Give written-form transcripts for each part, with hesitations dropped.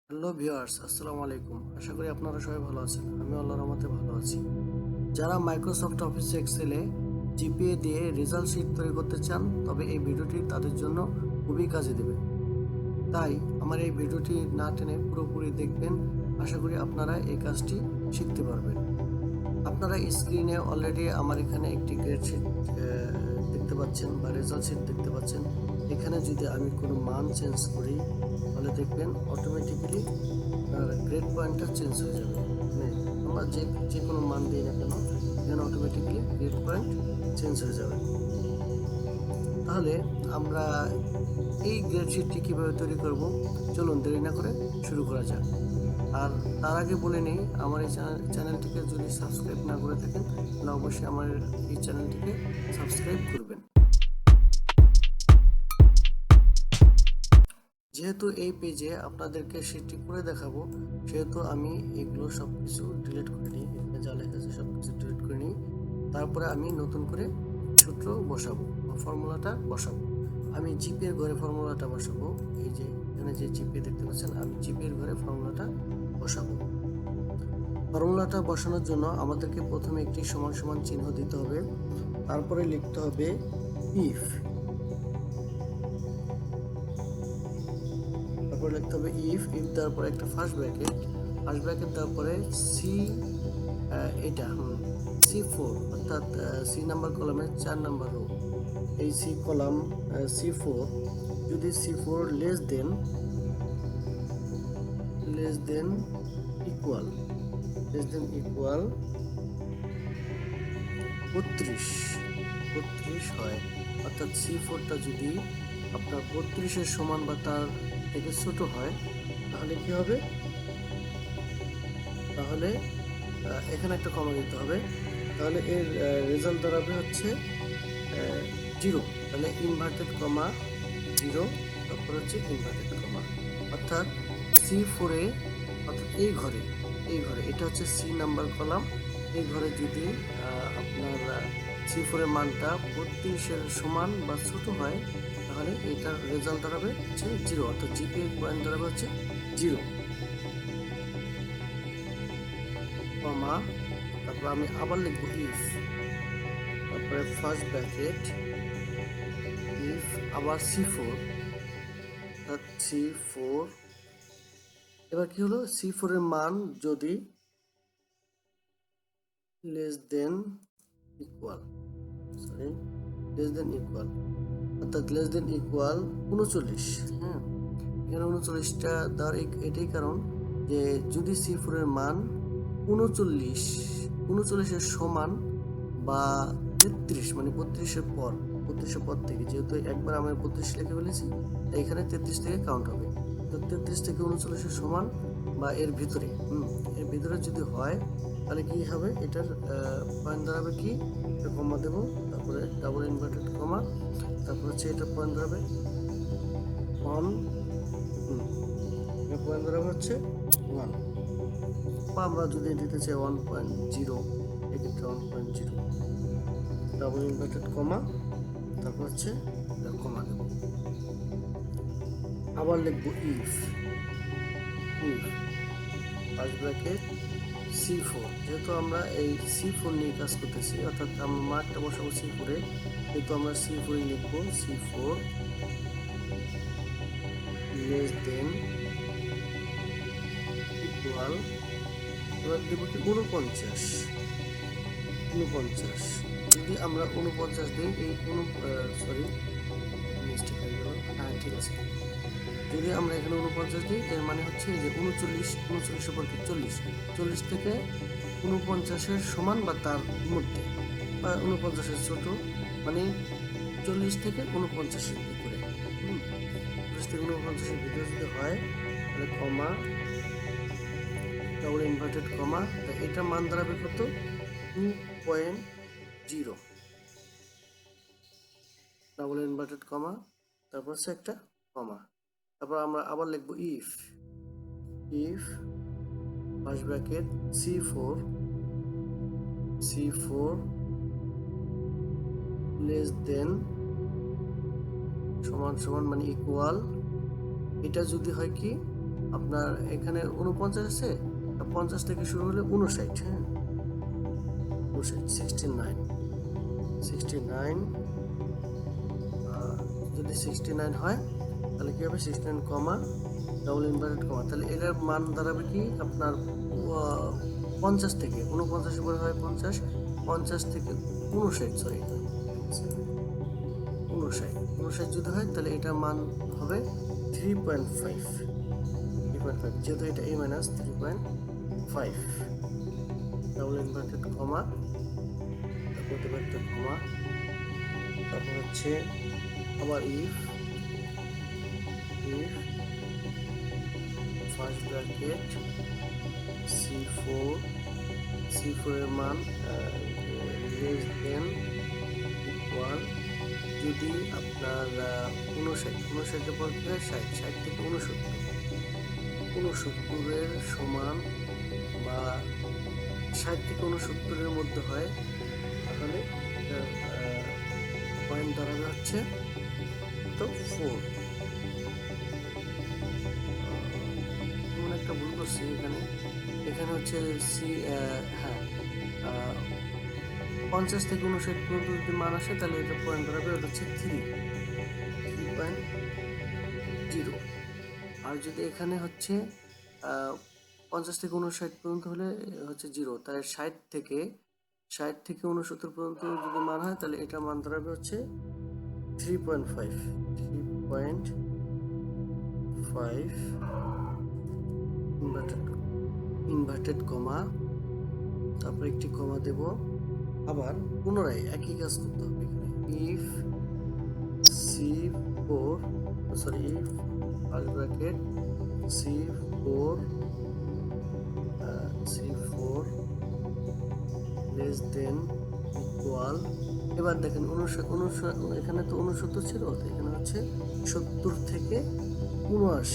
Hello viewers, আসসালামু আলাইকুম। আশা করি আপনারা সবাই ভালো আছেন। আমি আল্লাহর রহমতে ভালো আছি। যারা মাইক্রোসফট অফিস এক্সেলে জিপিএ দিয়ে রেজাল্ট শিট তৈরি করতে চান, তবে এই ভিডিওটি তাদের জন্য খুবই কাজে দেবে। তাই আমার এই ভিডিওটি না টেনে পুরোপুরি দেখবেন। আশা করি আপনারা এই কাজটি শিখতে পারবেন। আপনারা স্ক্রিনে অলরেডি আমার এখানে একটি গ্রেড শিট দেখতে পাচ্ছেন বা রেজাল্ট শিট দেখতে পাচ্ছেন। এখানে যদি আমি কোনো মান চেঞ্জ করি, তাহলে দেখবেন অটোমেটিক্যালি গ্রেড পয়েন্টটা চেঞ্জ হয়ে যাবে। মানে আমরা যে কোনো মান দিই না কেন, এখানে অটোমেটিক্যালি গ্রেড পয়েন্ট চেঞ্জ হয়ে যাবে। তাহলে আমরা এই গ্রেড শিটটি কীভাবে তৈরি করব, চলুন দেরি না করে শুরু করা যাক। আর তার আগে বলে নিই, আমার এই চ্যানেলটিকে যদি সাবস্ক্রাইব না করে থাকেন, তাহলে অবশ্যই আমার এই চ্যানেলটিকে সাবস্ক্রাইব করবেন। যেহেতু এই পেজে আপনাদেরকে সেটি করে দেখাবো, সেহেতু আমি এগুলো সব কিছু ডিলিট করে নিই। এখানে যা লেখা আছে সব কিছু ডিলিট করে নিই। তারপরে আমি নতুন করে সূত্র বসাবো বা ফর্মুলাটা বসাবো। আমি জিপি এর ঘরে ফর্মুলাটা বসাবো। এই যে এখানে যে জিপি দেখতে পাচ্ছেন, আমি জিপি এর ঘরে ফর্মুলাটা বসাবো। ফর্মুলাটা বসানোর জন্য আমাদেরকে প্রথমে একটি সমান সমান চিহ্ন দিতে হবে। তারপরে লিখতে হবে ইফ, তারপরে লিখতে হবে ইফ তারপরে একটা ফার্স্ট ব্র্যাকেট তারপরে সি, এটা C4, অর্থাৎ সি নাম্বার কলামের 4 নাম্বার রো। এই সি কলাম C4 যদি C4 লেস দেন ইকুয়াল 32 হয়, অর্থাৎ C4টা যদি আপনার 32-এর সমান বা তার থেকে ছোট হয়, তাহলে কি হবে? তাহলে এখানে একটা কমা দিতে হবে। তাহলে এর রেজাল্ট দাঁড়াবে হচ্ছে 0। তাহলে ইনভার্টেড কমা 0, তারপর হচ্ছে ইনভার্টেড কমা, অর্থাৎ C4-এ, অর্থাৎ এই ঘরে এটা হচ্ছে সি নাম্বার কলাম। এই ঘরে যদি আপনার C4-এর মানটা 32-এর সমান বা ছোট হয়, তাহলে এটার রেজাল্ট দাঁড়াবে হচ্ছে 0, অর্থাৎ জিপিএ পয়েন্ট দাঁড়াবে হচ্ছে 0, কমা, তারপর আমি আবার লিখবো ইফ, তারপরে ফার্স্ট ব্র্যাকেট ইফ, আবার C4, অর্থাৎ C4। এবার কি হলো? C4 এর মান যদি লেস দেন ইকুয়াল, অর্থাৎ লেস দেন ইকুয়াল 39। হ্যাঁ, এখানে 39টা দেওয়ার এটাই কারণ যে যদি C4 এর মান 39-এর সমান বা 33, মানে 32-এর পর থেকে, যেহেতু একবার আমি 32 লিখে ফেলেছি, তাই এখানে 33 থেকে কাউন্ট হবে। তো 33 থেকে 39-এর সমান বা এর ভিতরে যদি হয়, তাহলে কি হবে? এটার পয়েন্ট দাঁড়াবে কি? একটা কমা দেবো, তারপরে ডাবল ইনভার্টেড কমা, তারপর হচ্ছে এটা পয়েন্ট দাঁড়াবে 1, এটা পয়েন্ট দাঁড়াবে হচ্ছে 1, বা আমরা যদি দিতে চাই 1.0, এক্ষেত্রে 1.0, ডাবল ইনভার্টেড কমা, তারপর হচ্ছে কমা দেব। আবার লিখবো ইফ ফার্স্ট ব্র্যাকেট C4, যেহেতু আমরা এই C4 নিয়ে কাজ করতেছি, অর্থাৎ আমরা মার্কটা বসাবো C4-এ, যেহেতু আমরা C4 লিখবো। C4 লেস দেন ইকুয়াল, এবার দেবো কি 49। যদি আমরা 49 দিই, এই সরি, মিস্টেক হয়ে গেল। হ্যাঁ, ঠিক আছে। যদি আমরা এখানে 49 দিই, এর মানে হচ্ছে যে 39 উপর 40 থেকে 49-এর সমান বা তার মধ্যে, বা 49-এর ছোট, মানে 40 থেকে 49-এর ভিতরে। 40 থেকে 49-এর ভিতরে যদি হয়, তাহলে কমা, ডাবল ইনভার্টেড কমা, এটা মান দাঁড়াবে কত? 2.0, ডাবল ইনভার্টেড কমা, তারপর হচ্ছে একটা কমা, তারপর আমরা আবার লিখবো if first bracket C4 less than সমান মানে ইকুয়াল, এটা যদি হয় কি আপনার এখানে 49 আছে, 50 থেকে শুরু হলে 59, হ্যাঁ 69, 69 যদি 69 হয় তাহলে কি হবে 69 কমা ডাবল ইনভার্টেড কমা, তাহলে এটার মান দাঁড়াবে কি আপনার 50 থেকে 49 পরে হয় 50, 50 থেকে 59, সরি 59 যদি হয় তাহলে এটার মান হবে 3.5, যেহেতু এটা a minus 3.5 double inverted comma, তারপর দেবো একটা কমা, তারপর হচ্ছে আবার ইফ ফার্স্ট ব্র্যাকেট C4 এর মান লেস দেন ইকুয়াল, যদি আপনার 59 পর কি হয় 60 থেকে 69 সমান বা 60 থেকে 69 মধ্যে হয়, তাহলে পয়েন্ট দাঁড়াবে হচ্ছে তো 4। এমন একটা ভুল করছি এখানে হচ্ছে সি, হ্যাঁ 50 থেকে 59 পর্যন্ত যদি মান আসে তাহলে এটা পয়েন্ট দাঁড়াবে ওটা হচ্ছে 3.0। আর যদি এখানে হচ্ছে 50 থেকে 59 পর্যন্ত হলে হচ্ছে 0, তাই 60 থেকে 69 পর্যন্ত যদি মান হয় তাহলে এটা মান দাঁড়াবে হচ্ছে 3.5 ইনভার্টেড কমা, তারপর একটি কমা দেব, আবার পুনরায় একই কাজ করতে হবে এখানে if C4 sorry if first bracket C4 less than equal, এবার দেখেন 59 এখানে তো 69 ছিল, এখানে হচ্ছে 70 থেকে 79,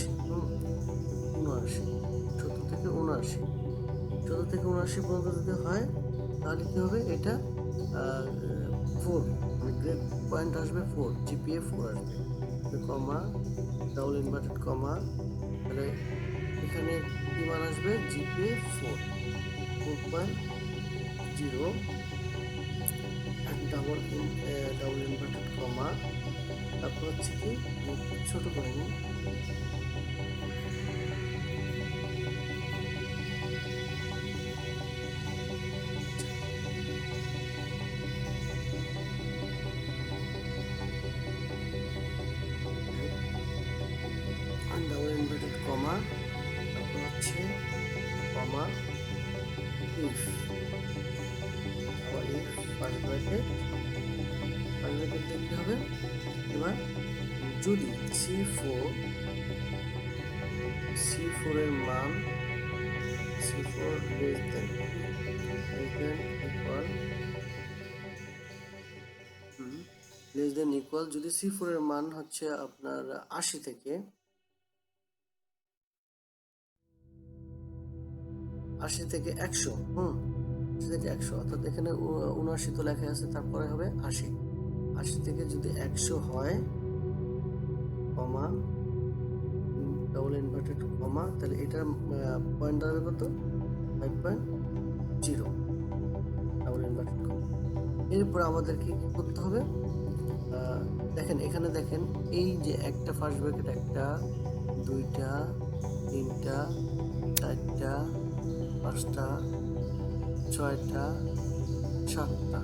70 থেকে 79 পর্যন্ত যদি হয় তাহলে কি হবে এটা 4, মানে গ্রেড পয়েন্ট আসবে 4, জিপিএ 4 আসবে, কমা ডাবল ইনভার্টেড কমা, তাহলে এখানে কি মান আসবে জিপিএ 4.0 ডাবল ইনভার্টেড কমা, তারপর হচ্ছে কি ছোট করে নিই ডাবল ইনভার্টেড কমা, তারপর হচ্ছে কমা ইফ, আবার ইফ ফার্স্ট ব্র্যাকেট দেখতে হবে। এবার যদি C4 এর মান C4 লেস দেন ইকুয়াল যদি C4 এর মান হচ্ছে আপনার 80 থেকে 100, 80 থেকে 100, অর্থাৎ এখানে 79 তো লেখা আছে, তারপরে হবে 80 থেকে যদি 100 হয় কমা ডাবল ইনভার্টেড কমা, তাহলে এটার পয়েন্ট দাঁড়াবে কত 5.0 ডাবল ইনভার্টেড কমা। এরপর আমাদেরকে কি করতে হবে, দেখেন এখানে দেখেন এই যে একটা ফার্স্ট ব্র্যাকেট, একটা দুইটা তিনটা চারটা পাঁচটা ছয়টা সাতটা,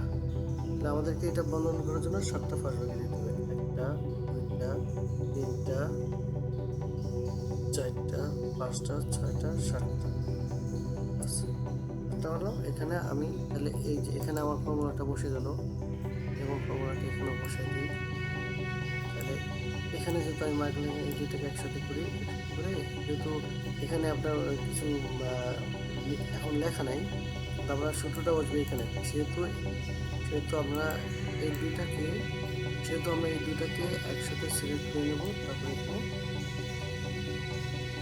তাহলে আমাদেরকে এটা বন্ধন করার জন্য 7টা ফার্স্ট ব্র্যাকেট দিতে হবে, একটা দুইটা তিনটা চারটা পাঁচটা ছয়টা সাতটা, হলো এখানে আমি তাহলে এই যে এখানে আমার ফর্মুলাটা বসে গেল, এবং ফর্মুলাটা এখানে বসাই দিই, তাহলে এখানে যেহেতু আমি মার্কেটিং এই দুইটাকে একসাথে করি করে, যেহেতু এখানে আপনার কিছু এখন লেখা নাই, আমরা সূত্রটা বসবে এখানে, সেহেতু আমরা এই দুইটাকে একসাথে সিলেক্ট করে নেব, তারপরে এখানে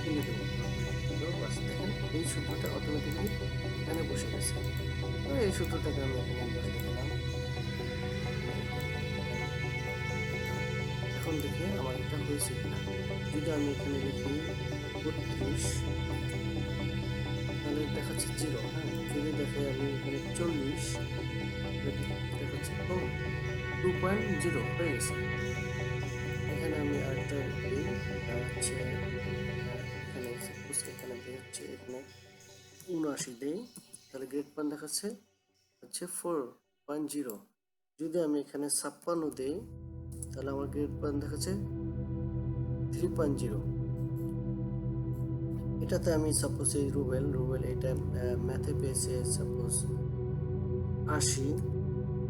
কিনে দেবো, দেখেন এই সূত্রটা অটোমেটিকলি এখানে বসে গেছে। তো এই সূত্রটাকে আমি এখানে বসে দিলাম, এখন দেখে আমার এটা হয়েছে কিনা, যদি আমি এখানে লিখি 32, তাহলে দেখাচ্ছে 0। হ্যাঁ, যদি দেখে আমি এখানে 40 দেখাচ্ছে 2.0 হয়ে গেছে। এখানে আমি আরেকটা দিই, হচ্ছে এখানে সাপোজ এখানে হচ্ছে এখানে 79 দিই, তাহলে গ্রেড পয়েন্ট দেখাচ্ছে হচ্ছে 4.0। যদি আমি এখানে 56 দিই তাহলে আমার গ্রেড পয়েন্ট দেখাচ্ছে 3.0। এটাতে আমি সাপোজ এই রুবেল এটা ম্যাথে পেয়েছে সাপোজ 80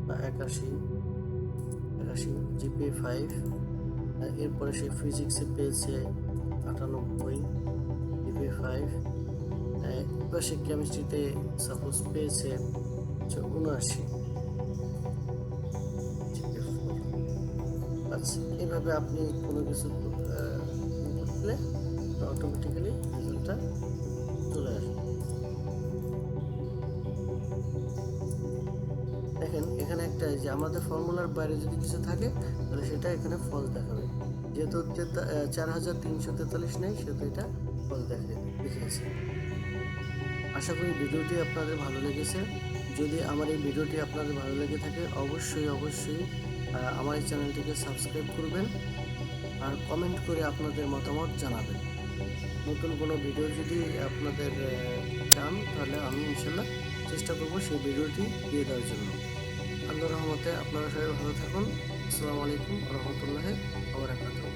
বা 81 জিপিএ 5। এরপরে সে ফিজিক্সে পেয়েছে 98 জিপিএ 5। এবার সে কেমিস্ট্রিতে সাপোজ পেয়েছে 79 জিপিএ 4। আচ্ছা, এইভাবে আপনি কোনো কিছু করলে অটোমেটিক্যালি রেজাল্টটা চলে আসবে। দেখেন এখানে একটা যে আমাদের ফর্মুলার বাইরে যদি কিছু থাকে তাহলে সেটা এখানে ফলস দেখাবে। যেহেতু 4343 নেই সেহেতু এটা ফলস দেখিয়েছে। আশা করি ভিডিওটি আপনাদের ভালো লেগেছে। যদি আমার এই ভিডিওটি আপনাদের ভালো লেগে থাকে অবশ্যই আমার এই চ্যানেলটিকে সাবস্ক্রাইব করবেন আর কমেন্ট করে আপনাদের মতামত জানাবেন। নতুন কোনো ভিডিও যদি আপনাদের চান তাহলে আমি ইনশাল্লাহ চেষ্টা করব সেই ভিডিওটি দিয়ে দেওয়ার জন্য। আল্লাহর রহমতে আপনারা সবাই ভালো থাকুন। আসসালামু আলাইকুম ওয়া রাহমাতুল্লাহি ওয়া বারাকাতুহু।